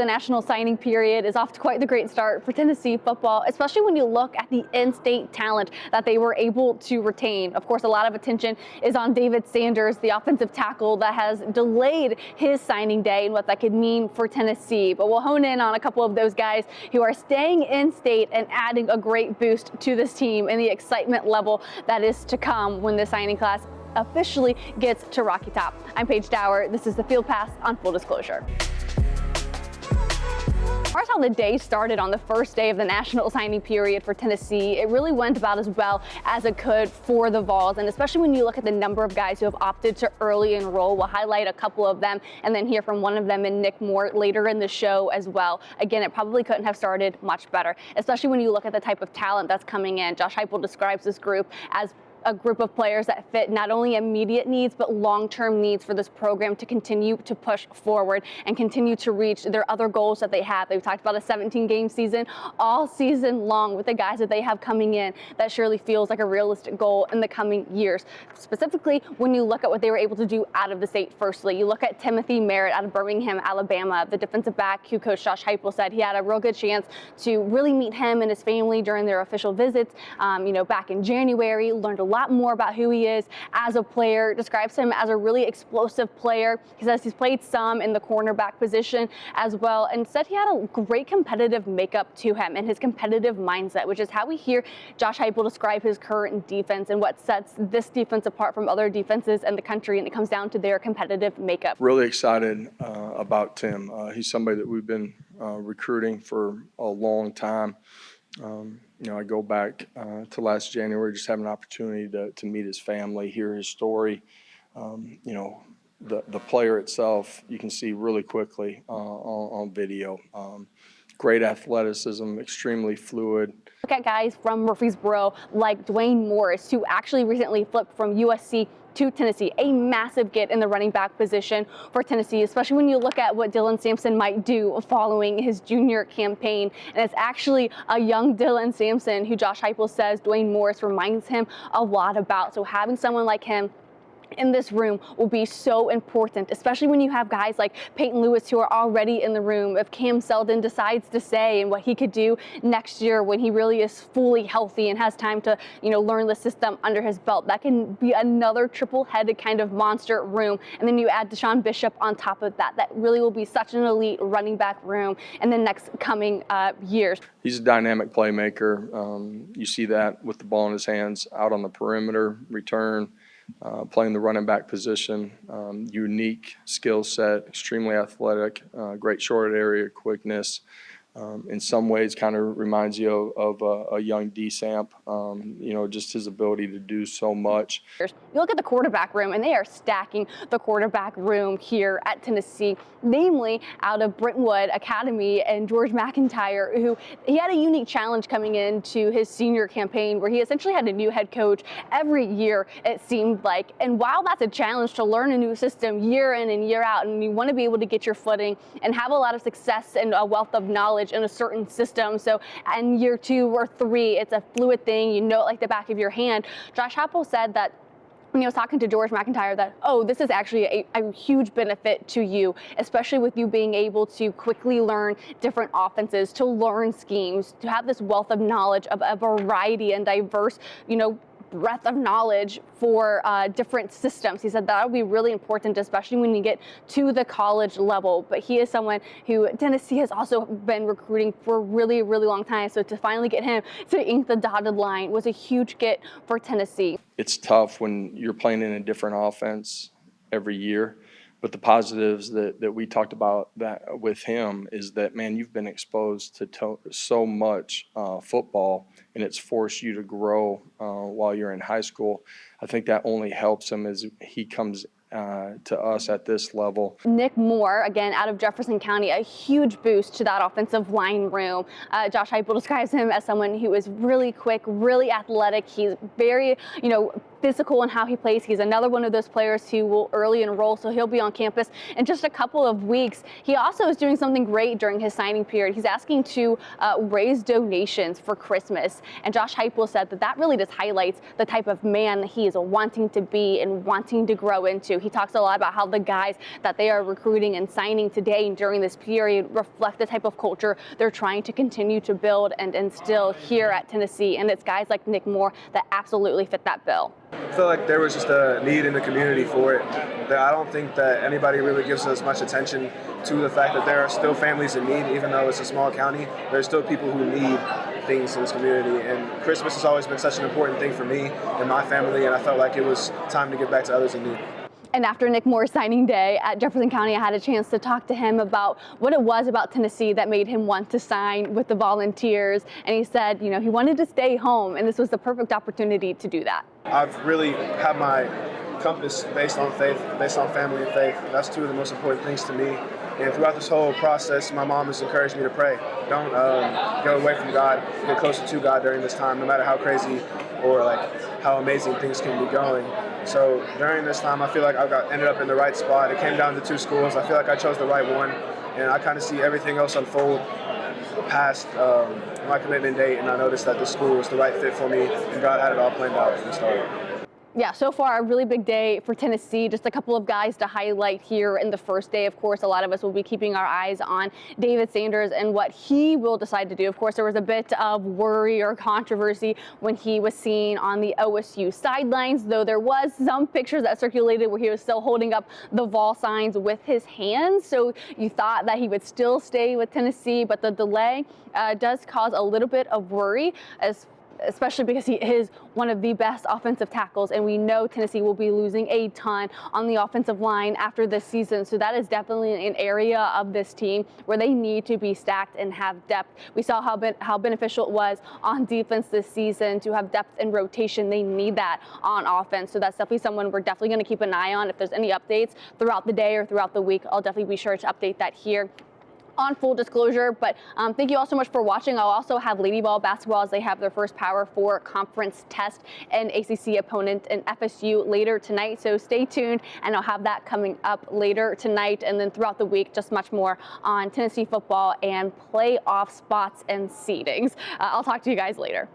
the national signing period is off to quite the great start for Tennessee football, especially when you look at the in-state talent that they were able to retain. Of course, a lot of attention is on David Sanders, the offensive tackle that has delayed his signing day and what that could mean for Tennessee. But we'll hone in on a couple of those guys who are staying in-state and adding a great boost to this team and the excitement level that is to come when the signing class officially gets to Rocky Top. I'm Paige Dower. This is the Field Pass on Full Disclosure. As far as how the day started on the first day of the national signing period for Tennessee, it really went about as well as it could for the Vols, and especially when you look at the number of guys who have opted to early enroll. We'll highlight a couple of them and then hear from one of them and Nick Moore later in the show as well. Again, it probably couldn't have started much better, especially when you look at the type of talent that's coming in. Josh Heupel describes this group as a group of players that fit not only immediate needs but long-term needs for this program to continue to push forward and continue to reach their other goals that they have. They've talked about a 17-game season all season long with the guys that they have coming in. That surely feels like a realistic goal in the coming years. Specifically, when you look at what they were able to do out of the state firstly, you look at Timothy Merrritt out of Birmingham, Alabama, the defensive back who Coach Josh Heupel said he had a real good chance to really meet him and his family during their official visits, back in January. Learned a lot more about who he is as a player, describes him as a really explosive player. He says he's played some in the cornerback position as well, and said he had a great competitive makeup to him and his competitive mindset, which is how we hear Josh Heupel describe his current defense and what sets this defense apart from other defenses in the country, and it comes down to their competitive makeup. Really excited about Tim. He's somebody that we've been recruiting for a long time. I go back to last January, just having an opportunity to meet his family, hear his story. The player itself, you can see really quickly on video. Great athleticism, extremely fluid. Look at guys from Murfreesboro like Duane Morris, who actually recently flipped from USC to Tennessee, a massive get in the running back position for Tennessee, especially when you look at what Dylan Sampson might do following his junior campaign. And it's actually a young Dylan Sampson who Josh Heupel says Duane Morris reminds him a lot about. So having someone like him in this room will be so important, especially when you have guys like Peyton Lewis who are already in the room. If Cam Seldon decides to stay and what he could do next year when he really is fully healthy and has time to, learn the system under his belt, that can be another triple-headed kind of monster room. And then you add Deshaun Bishop on top of that. That really will be such an elite running back room in the next coming years. He's a dynamic playmaker. You see that with the ball in his hands out on the perimeter, return, playing the running back position, unique skill set, extremely athletic, great short area quickness. In some ways kind of reminds you of a young D-Samp, just his ability to do so much. You look at the quarterback room, and they are stacking the quarterback room here at Tennessee, namely out of Brentwood Academy and George McIntyre, who he had a unique challenge coming into his senior campaign where he essentially had a new head coach every year, it seemed like. And while that's a challenge to learn a new system year in and year out, and you want to be able to get your footing and have a lot of success and a wealth of knowledge in a certain system. So in year 2 or 3, it's a fluid thing, it like the back of your hand. Josh Heupel said that when he was talking to George McIntyre that, this is actually a huge benefit to you, especially with you being able to quickly learn different offenses, to learn schemes, to have this wealth of knowledge of a variety and diverse, breadth of knowledge for different systems. He said that would be really important, especially when you get to the college level. But he is someone who Tennessee has also been recruiting for a really, really long time. So to finally get him to ink the dotted line was a huge get for Tennessee. It's tough when you're playing in a different offense every year. But the positives that we talked about that with him is that, man, you've been exposed to so much football, and it's forced you to grow while you're in high school. I think that only helps him as he comes to us at this level. Nick Moore, again, out of Jefferson County, a huge boost to that offensive line room. Josh Heupel describes him as someone who is really quick, really athletic. He's very, physical in how he plays. He's another one of those players who will early enroll, so he'll be on campus in just a couple of weeks. He also is doing something great during his signing period. He's asking to raise donations for Christmas, and Josh Heupel said that really just highlights the type of man that he is wanting to be and wanting to grow into. He talks a lot about how the guys that they are recruiting and signing today and during this period reflect the type of culture they're trying to continue to build and instill here at Tennessee, and it's guys like Nick Moore that absolutely fit that bill. I feel like there was just a need in the community for it. That I don't think that anybody really gives us much attention to the fact that there are still families in need, even though it's a small county. There's still people who need things in this community, and Christmas has always been such an important thing for me and my family, and I felt like it was time to give back to others in need. And after Nick Moore's signing day at Jefferson County, I had a chance to talk to him about what it was about Tennessee that made him want to sign with the Volunteers. And he said, he wanted to stay home, and this was the perfect opportunity to do that. I've really had my compass based on faith, based on family and faith. That's two of the most important things to me. And throughout this whole process, my mom has encouraged me to pray. Don't go away from God, get closer to God during this time, no matter how crazy or how amazing things can be going. So during this time, I feel like ended up in the right spot. It came down to 2 schools. I feel like I chose the right one, and I kind of see everything else unfold past my commitment date, and I noticed that the school was the right fit for me, and God had it all planned out from the start. Yeah, so far a really big day for Tennessee. Just a couple of guys to highlight here in the first day. Of course, a lot of us will be keeping our eyes on David Sanders and what he will decide to do. Of course, there was a bit of worry or controversy when he was seen on the OSU sidelines, though there was some pictures that circulated where he was still holding up the Vol signs with his hands. So you thought that he would still stay with Tennessee, but the delay does cause a little bit of worry, especially because he is one of the best offensive tackles, and we know Tennessee will be losing a ton on the offensive line after this season. So that is definitely an area of this team where they need to be stacked and have depth. We saw how beneficial it was on defense this season to have depth and rotation. They need that on offense. So that's definitely someone we're definitely going to keep an eye on. If there's any updates throughout the day or throughout the week, I'll definitely be sure to update that here on Full Disclosure. But thank you all so much for watching. I'll also have Lady Ball basketball as they have their first Power 4 conference test and ACC opponent in FSU later tonight. So stay tuned, and I'll have that coming up later tonight, and then throughout the week, just much more on Tennessee football and playoff spots and seedings. I'll talk to you guys later.